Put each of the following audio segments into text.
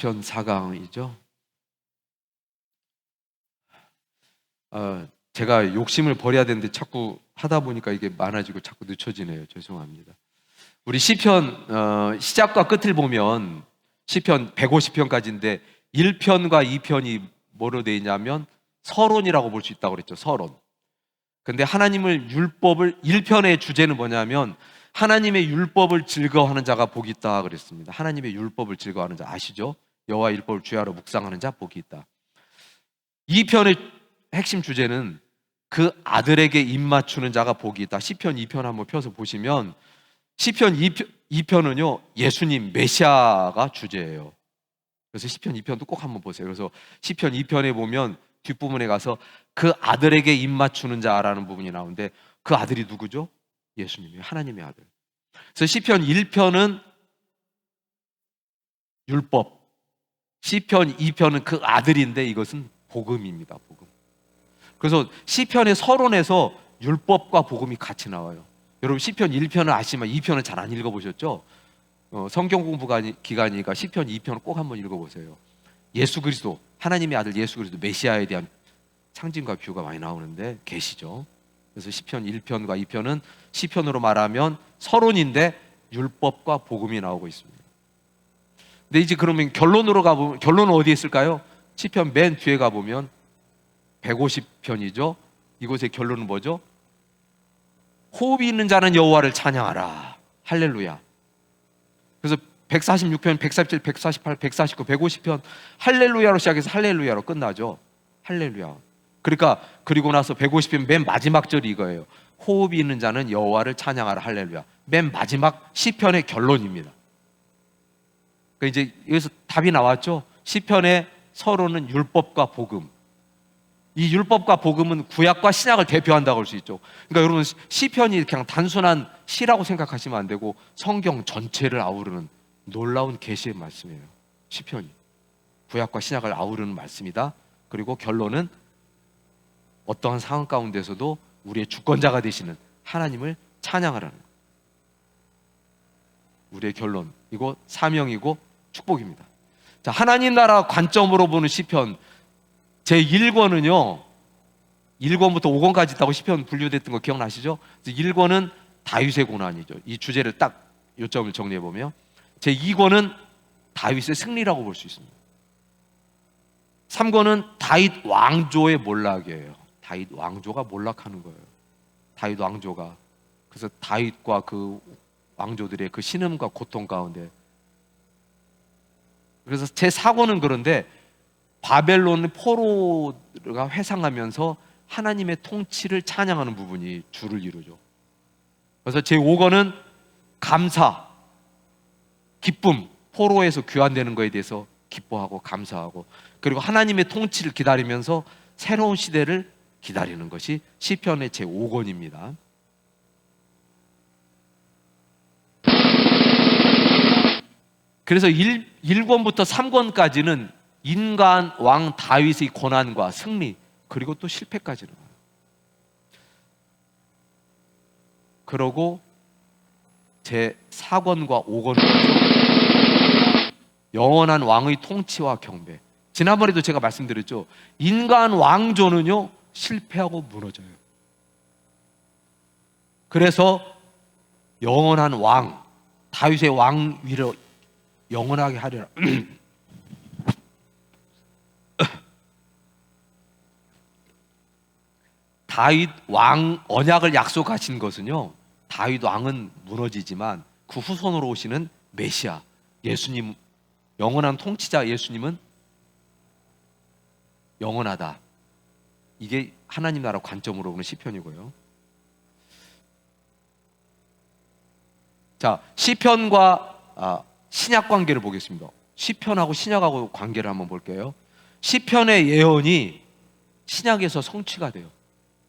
시편 4강이죠. 제가 욕심을 버려야 되는데 자꾸 하다 보니까 이게 많아지고 자꾸 늦춰지네요. 죄송합니다. 우리 시편 시작과 끝을 보면 시편 150편까지인데 1편과 2편이 뭐로 되어 있냐면 서론이라고 볼 수 있다고 그랬죠. 서론. 근데 하나님을 율법을 1편의 주제는 뭐냐면 하나님의 율법을 즐거워하는 자가 복이 있다 그랬습니다. 하나님의 율법을 즐거워하는 자 아시죠? 여호와의 율법을 주야로 묵상하는 자 복이 있다. 2편의 핵심 주제는 그 아들에게 입 맞추는 자가 복이 있다. 시편 2편 한번 펴서 보시면 시편 2편은요 예수님 메시아가 주제예요. 그래서 시편 2편도 꼭 한번 보세요. 그래서 시편 2편에 보면 뒷부분에 가서 그 아들에게 입 맞추는 자라는 부분이 나오는데 그 아들이 누구죠? 예수님이에요. 하나님의 아들. 그래서 시편 1편은 율법, 시편 2편은 그 아들인데 이것은 복음입니다. 복음. 그래서 시편의 서론에서 율법과 복음이 같이 나와요. 여러분 시편 1편은 아시지만 2편은 잘 안 읽어보셨죠? 성경 공부 기간이니까 시편 2편을 꼭 한번 읽어보세요. 예수 그리스도, 하나님의 아들 예수 그리스도 메시아에 대한 상징과 비유가 많이 나오는데 계시죠. 그래서 시편 1편과 2편은 시편으로 말하면 서론인데 율법과 복음이 나오고 있습니다. 근데 이제 그러면 결론으로 가보면 결론은 어디에 있을까요? 시편 맨 뒤에 가보면 150편이죠. 이곳의 결론은 뭐죠? 호흡이 있는 자는 여호와를 찬양하라. 할렐루야. 그래서 146편, 147, 148, 149, 150편 할렐루야로 시작해서 할렐루야로 끝나죠. 할렐루야. 그러니까 그리고 나서 150편 맨 마지막 절이 이거예요. 호흡이 있는 자는 여호와를 찬양하라. 할렐루야. 맨 마지막 시편의 결론입니다. 그러니까 이제 여기서 답이 나왔죠. 시편의 서론은 율법과 복음. 이 율법과 복음은 구약과 신약을 대표한다고 할 수 있죠. 그러니까 여러분 시편이 그냥 단순한 시라고 생각하시면 안 되고 성경 전체를 아우르는 놀라운 계시의 말씀이에요. 시편이 구약과 신약을 아우르는 말씀이다. 그리고 결론은 어떠한 상황 가운데서도 우리의 주권자가 되시는 하나님을 찬양하라는 우리의 결론. 이거 사명이고 축복입니다. 자, 하나님 나라 관점으로 보는 시편 제1권은요 1권부터 5권까지 있다고 시편 분류됐던 거 기억나시죠? 1권은 다윗의 고난이죠. 이 주제를 딱 요점을 정리해보면 제2권은 다윗의 승리라고 볼 수 있습니다. 3권은 다윗 왕조의 몰락이에요. 다윗 왕조가 몰락하는 거예요. 다윗 왕조가. 그래서 다윗과 그 왕조들의 그 신음과 고통 가운데. 그래서 제4권은 그런데 바벨론 포로가 회상하면서 하나님의 통치를 찬양하는 부분이 주를 이루죠. 그래서 제5권은 감사, 기쁨, 포로에서 귀환되는 것에 대해서 기뻐하고 감사하고 그리고 하나님의 통치를 기다리면서 새로운 시대를 기다리는 것이 시편의 제5권입니다. 그래서 1권부터 3권까지는 인간 왕 다윗의 고난과 승리 그리고 또 실패까지는 그러고 제4권과 5권은 영원한 왕의 통치와 경배. 지난번에도 제가 말씀드렸죠. 인간 왕조는요 실패하고 무너져요. 그래서 영원한 왕 다윗의 왕위로 영원하게 하리라. 다윗 왕 언약을 약속하신 것은요 다윗 왕은 무너지지만 그 후손으로 오시는 메시아 예수님 영원한 통치자 예수님은 영원하다. 이게 하나님 나라 관점으로 보는 시편이고요. 자, 시편과 신약 관계를 보겠습니다. 시편하고 신약하고 관계를 한번 볼게요. 시편의 예언이 신약에서 성취가 돼요.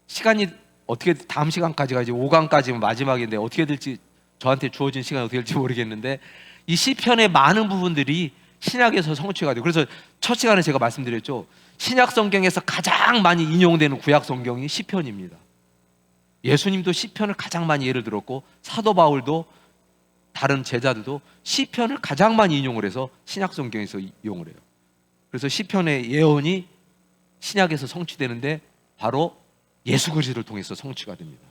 시간이 어떻게 다음 시간까지가 이제 5강까지면 마지막인데 어떻게 될지 저한테 주어진 시간이 어떻게 될지 모르겠는데 이 시편의 많은 부분들이 신약에서 성취가 돼요. 그래서 첫 시간에 제가 말씀드렸죠. 신약 성경에서 가장 많이 인용되는 구약 성경이 시편입니다. 예수님도 시편을 가장 많이 예를 들었고 사도 바울도 다른 제자들도 시편을 가장 많이 인용을 해서 신약 성경에서 이용을 해요. 그래서 시편의 예언이 신약에서 성취되는데 바로 예수 그리스도를 통해서 성취가 됩니다.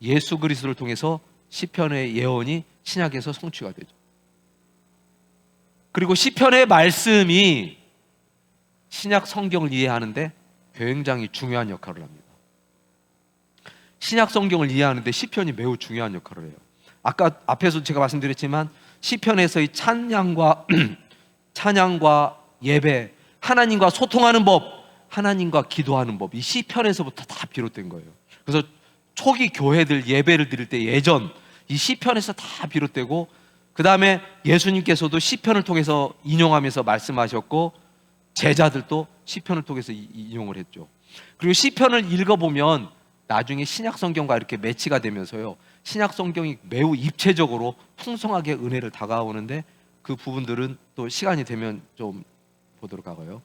예수 그리스도를 통해서 시편의 예언이 신약에서 성취가 되죠. 그리고 시편의 말씀이 신약 성경을 이해하는데 굉장히 중요한 역할을 합니다. 신약 성경을 이해하는데 시편이 매우 중요한 역할을 해요. 아까 앞에서 제가 말씀드렸지만 시편에서의 찬양과 찬양과 예배, 하나님과 소통하는 법, 하나님과 기도하는 법, 이 시편에서부터 다 비롯된 거예요. 그래서 초기 교회들 예배를 드릴 때 예전 이 시편에서 다 비롯되고, 그 다음에 예수님께서도 시편을 통해서 인용하면서 말씀하셨고 제자들도 시편을 통해서 인용을 했죠. 그리고 시편을 읽어보면 나중에 신약 성경과 이렇게 매치가 되면서요, 신약 성경이 매우 입체적으로 풍성하게 은혜를 다가오는데 그 부분들은 또 시간이 되면 좀 보도록 하고요.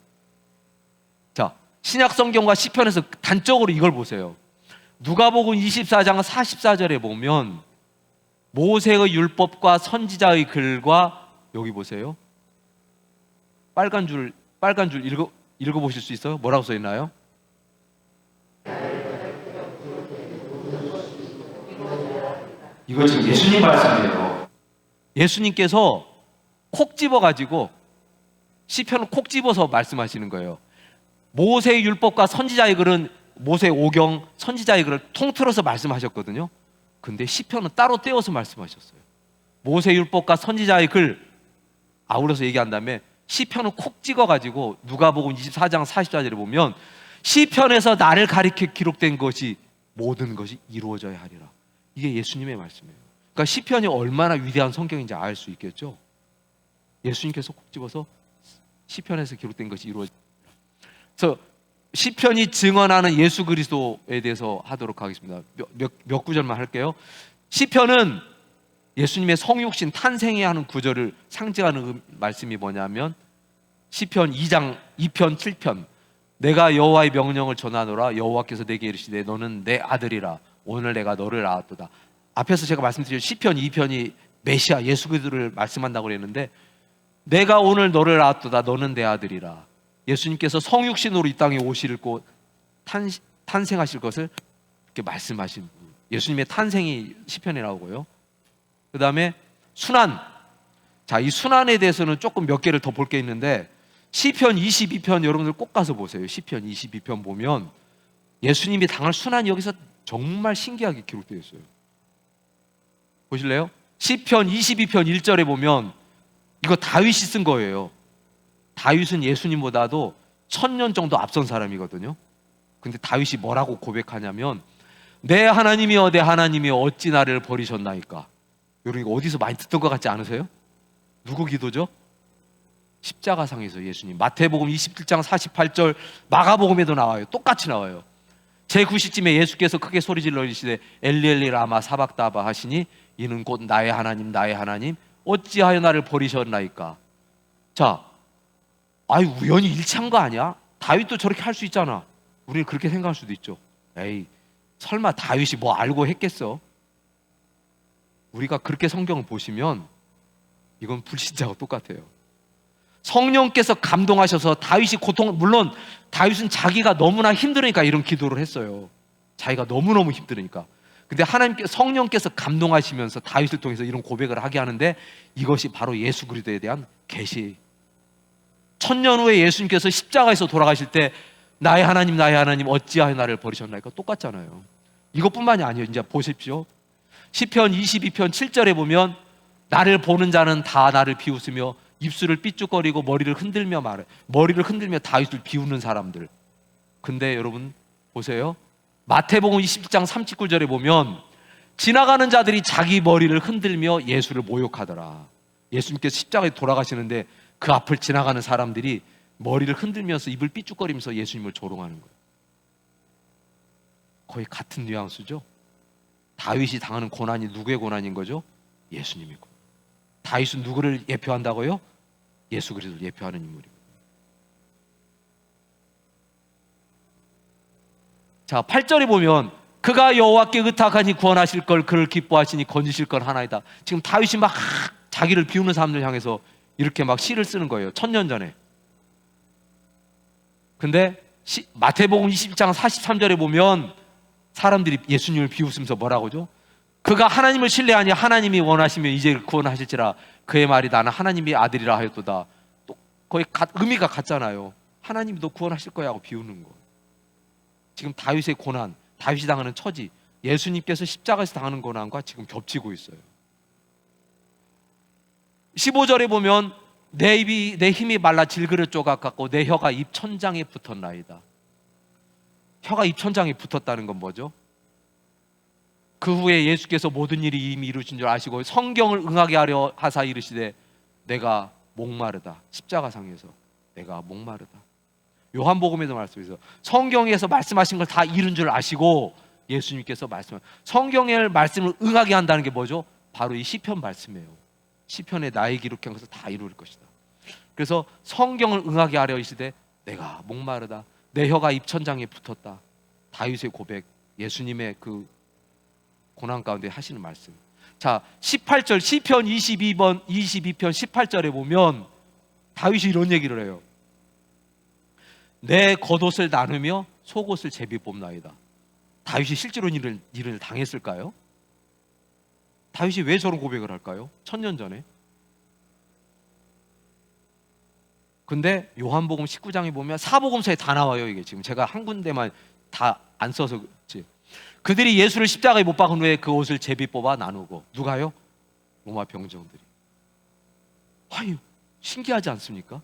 자, 신약 성경과 시편에서 단적으로 이걸 보세요. 누가복음 24장 44절에 보면 모세의 율법과 선지자의 글과, 여기 보세요. 빨간 줄 읽어보실 수 있어요? 뭐라고 써 있나요? 이거 지금 예수님 말씀이에요. 예수님께서 콕 집어가지고 시편을 콕 집어서 말씀하시는 거예요. 모세의 율법과 선지자의 글은 모세 오경, 선지자의 글을 통틀어서 말씀하셨거든요. 근데 시편은 따로 떼어서 말씀하셨어요. 모세 율법과 선지자의 글 아울러서 얘기한 다음에 시편을 콕 찍어가지고 누가복음 24장 44절에 보면 시편에서 나를 가리켜 기록된 것이 모든 것이 이루어져야 하리라. 이게 예수님의 말씀이에요. 그러니까 시편이 얼마나 위대한 성경인지 알 수 있겠죠. 예수님께서 콕 집어서 시편에서 기록된 것이 이루어져. 그래서 시편이 증언하는 예수 그리스도에 대해서 하도록 하겠습니다. 몇 구절만 할게요. 시편은 예수님의 성육신 탄생에 하는 구절을 상징하는 말씀이 뭐냐면 시편 2장 2편 7편 내가 여호와의 명령을 전하노라. 여호와께서 내게 이르시되 너는 내 아들이라. 오늘 내가 너를 낳았도다. 앞에서 제가 말씀드린 시편 2편이 메시아 예수 그리스도를 말씀한다고 그랬는데 내가 오늘 너를 낳았도다. 너는 내 아들이라. 예수님께서 성육신으로 이 땅에 오시고 탄생하실 것을 이렇게 말씀하신 예수님의 탄생이 시편에 나오고요. 그 다음에 순환. 자, 이 순환에 대해서는 조금 몇 개를 더 볼 게 있는데 시편 22편 여러분들 꼭 가서 보세요. 시편 22편 보면 예수님이 당할 순환이 여기서 정말 신기하게 기록되어 있어요. 보실래요? 시편 22편 1절에 보면 이거 다윗이 쓴 거예요. 다윗은 예수님보다도 1000년 정도 앞선 사람이거든요. 근데 다윗이 뭐라고 고백하냐면 내 하나님이여 내 하나님이여 어찌 나를 버리셨나이까. 여러분 이거 어디서 많이 듣던 것 같지 않으세요? 누구 기도죠? 십자가상에서 예수님. 마태복음 27장 48절 마가복음에도 나와요. 똑같이 나와요. 제9시쯤에 예수께서 크게 소리질러 이르시되 엘리엘리 라마 사박다바 하시니 이는 곧 나의 하나님 나의 하나님 어찌하여 나를 버리셨나이까. 자, 아이 우연히 일치한 거 아니야? 다윗도 저렇게 할 수 있잖아. 우리는 그렇게 생각할 수도 있죠. 에이 설마 다윗이 뭐 알고 했겠어? 우리가 그렇게 성경을 보시면 이건 불신자와 똑같아요. 성령께서 감동하셔서 다윗이 물론 다윗은 자기가 너무나 힘들으니까 이런 기도를 했어요. 자기가 너무너무 힘들으니까. 근데 성령께서 감동하시면서 다윗을 통해서 이런 고백을 하게 하는데 이것이 바로 예수 그리스도에 대한 계시. 1000년 후에 예수님께서 십자가에서 돌아가실 때 나의 하나님 어찌하여 나를 버리셨나이까 똑같잖아요. 이것뿐만이 아니에요. 이제 보십시오. 시편 22편 7절에 보면 나를 보는 자는 다 나를 비웃으며 입술을 삐죽거리고 머리를 흔들며 말해. 머리를 흔들며 다윗을 비웃는 사람들. 근데 여러분 보세요. 마태복음 27장 39절에 보면 지나가는 자들이 자기 머리를 흔들며 예수를 모욕하더라. 예수님께서 십자가에 돌아가시는데 그 앞을 지나가는 사람들이 머리를 흔들면서 입을 삐죽거리면서 예수님을 조롱하는 거예요. 거의 같은 뉘앙스죠. 다윗이 당하는 고난이 누구의 고난인 거죠? 예수님의 고난. 다윗은 누구를 예표한다고요? 예수 그리스도를 예표하는 인물입니다. 자, 8절에 보면 그가 여호와께 의탁하니 구원하실 걸 그를 기뻐하시니 건지실 걸 하나이다. 지금 다윗이 막 자기를 비우는 사람들 향해서 이렇게 막 시를 쓰는 거예요. 1000년 전에. 근데 마태복음 20장 43절에 보면 사람들이 예수님을 비웃으면서 뭐라고 하죠? 그가 하나님을 신뢰하니 하나님이 원하시면 이제 구원하실지라 그의 말이 나는 하나님의 아들이라 하였도다. 또 거의 의미가 같잖아요. 하나님이 너 구원하실 거야 하고 비우는 거. 지금 다윗의 고난, 다윗이 당하는 처지, 예수님께서 십자가에서 당하는 고난과 지금 겹치고 있어요. 15절에 보면 내 힘이 말라 질그릇 조각 같고 내 혀가 입 천장에 붙었나이다. 혀가 입 천장에 붙었다는 건 뭐죠? 그 후에 예수께서 모든 일이 이미 이루신 줄 아시고 성경을 응하게 하려 하사 이르시되 내가 목마르다. 십자가상에서 내가 목마르다. 요한복음에도 말씀해서 성경에서 말씀하신 걸 다 이룬 줄 아시고 예수님께서 성경의 말씀을 응하게 한다는 게 뭐죠? 바로 이 시편 말씀이에요. 시편에 나의 기록한 것을 다 이룰 것이다. 그래서 성경을 응하게 하려 이시되 내가 목마르다. 내 혀가 입천장에 붙었다. 다윗의 고백, 예수님의 그 고난 가운데 하시는 말씀. 자, 18절 시편 22편 18절에 보면 다윗이 이런 얘기를 해요. 내 겉옷을 나누며 속옷을 제비 뽑나이다. 다윗이 실제로 일을 당했을까요? 다윗이 왜 저런 고백을 할까요? 1000년 전에. 근데 요한복음 19장에 보면 사복음서에 다 나와요. 이게 지금 제가 한 군데만 다 안 써서 그렇지. 그들이 예수를 십자가에 못 박은 후에 그 옷을 제비 뽑아 나누고. 누가요? 로마 병정들이. 아유, 신기하지 않습니까?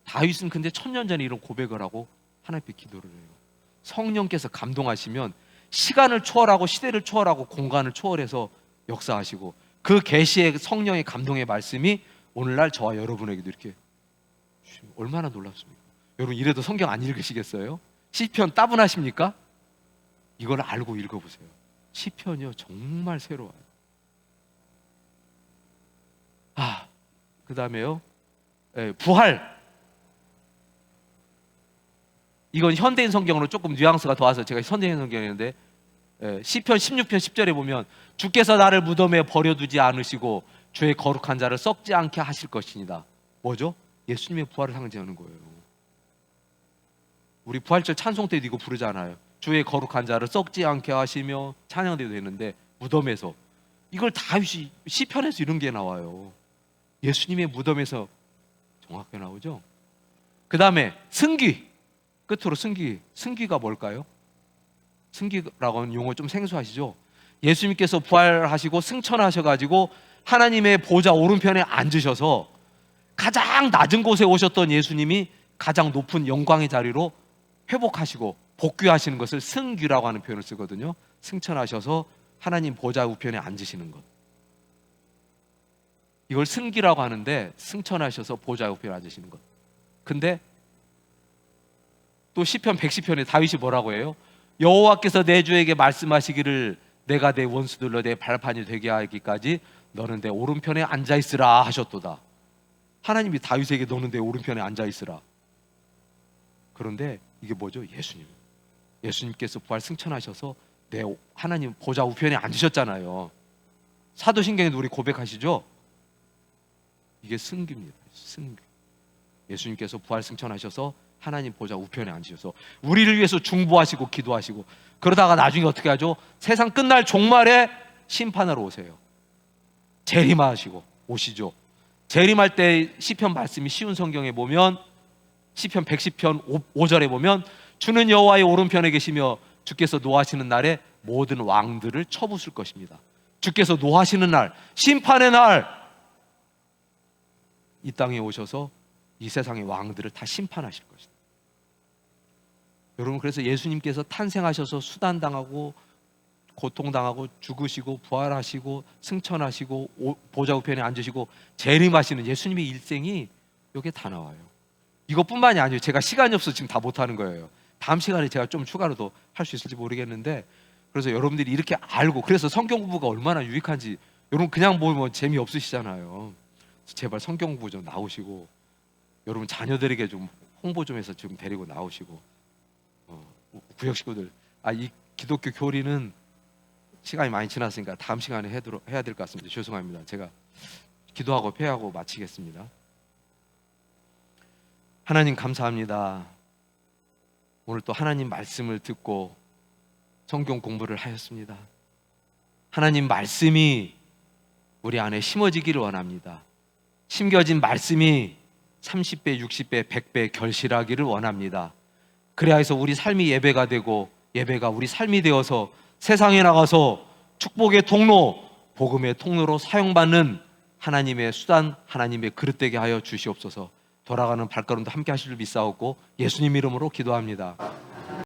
다윗은 근데 1000년 전에 이런 고백을 하고 하나님께 기도를 해요. 성령께서 감동하시면 시간을 초월하고 시대를 초월하고 공간을 초월해서 역사하시고 그 계시의 성령의 감동의 말씀이 오늘날 저와 여러분에게도 이렇게 얼마나 놀랍습니까? 여러분 이래도 성경 안 읽으시겠어요? 시편 따분하십니까? 이걸 알고 읽어보세요. 시편이요 정말 새로워요. 그 다음에요 부활. 이건 현대인 성경으로 조금 뉘앙스가 더와서 제가 현대인 성경이었는데 시편 16편 10절에 보면 주께서 나를 무덤에 버려두지 않으시고 주의 거룩한 자를 썩지 않게 하실 것이니다. 뭐죠? 예수님의 부활을 상징하는 거예요. 우리 부활절 찬송 때도 이거 부르잖아요. 주의 거룩한 자를 썩지 않게 하시며 찬양돼도 되는데 무덤에서 이걸 다윗이 시편에서 이런 게 나와요. 예수님의 무덤에서 정확하게 나오죠. 그 다음에 승귀. 끝으로 승귀가 뭘까요? 승귀라고 하는 용어 좀 생소하시죠? 예수님께서 부활하시고 승천하셔가지고 하나님의 보좌 오른편에 앉으셔서 가장 낮은 곳에 오셨던 예수님이 가장 높은 영광의 자리로 회복하시고 복귀하시는 것을 승귀라고 하는 표현을 쓰거든요. 승천하셔서 하나님 보좌 우편에 앉으시는 것. 이걸 승귀라고 하는데 승천하셔서 보좌 우편에 앉으시는 것. 근데 또 시편 110편에 다윗이 뭐라고 해요? 여호와께서 내 주에게 말씀하시기를 내가 내 원수들로 내 발판이 되게 하기까지 너는 내 오른편에 앉아있으라 하셨도다. 하나님이 다윗에게 너는 내 오른편에 앉아있으라. 그런데 이게 뭐죠? 예수님께서 부활 승천하셔서 내 하나님 보좌 우편에 앉으셨잖아요. 사도신경에도 우리 고백하시죠? 이게 승귀입니다. 승귀. 예수님께서 부활 승천하셔서 하나님 보좌 우편에 앉으셔서 우리를 위해서 중보하시고 기도하시고 그러다가 나중에 어떻게 하죠? 세상 끝날 종말에 심판하러 오세요. 재림하시고 오시죠. 재림할 때 시편 말씀이 쉬운 성경에 보면 시편 110편 5절에 보면 주는 여호와의 오른편에 계시며 주께서 노하시는 날에 모든 왕들을 쳐부술 것입니다. 주께서 노하시는 날, 심판의 날 이 땅에 오셔서 이 세상의 왕들을 다 심판하실 것이다. 여러분 그래서 예수님께서 탄생하셔서 수단당하고 고통당하고 죽으시고 부활하시고 승천하시고 보좌 우편에 앉으시고 재림하시는 예수님의 일생이 여기에 다 나와요. 이것뿐만이 아니에요. 제가 시간이 없어서 지금 다 못하는 거예요. 다음 시간에 제가 좀 추가로 더 할 수 있을지 모르겠는데 그래서 여러분들이 이렇게 알고 그래서 성경 공부가 얼마나 유익한지 여러분 그냥 보면 재미없으시잖아요. 제발 성경 공부 좀 나오시고 여러분 자녀들에게 좀 홍보 좀 해서 좀 데리고 나오시고 구역 식구들 기독교 교리는 시간이 많이 지났으니까 다음 시간에 해야 될 것 같습니다. 죄송합니다. 제가 기도하고 회하고 마치겠습니다. 하나님 감사합니다. 오늘 또 하나님 말씀을 듣고 성경 공부를 하였습니다. 하나님 말씀이 우리 안에 심어지기를 원합니다. 심겨진 말씀이 30배, 60배, 100배 결실하기를 원합니다. 그래야 해서 우리 삶이 예배가 되고 예배가 우리 삶이 되어서 세상에 나가서 축복의 통로, 복음의 통로로 사용받는 하나님의 수단, 하나님의 그릇 되게 하여 주시옵소서. 돌아가는 발걸음도 함께 하실 줄 믿사옵고 예수님 이름으로 기도합니다.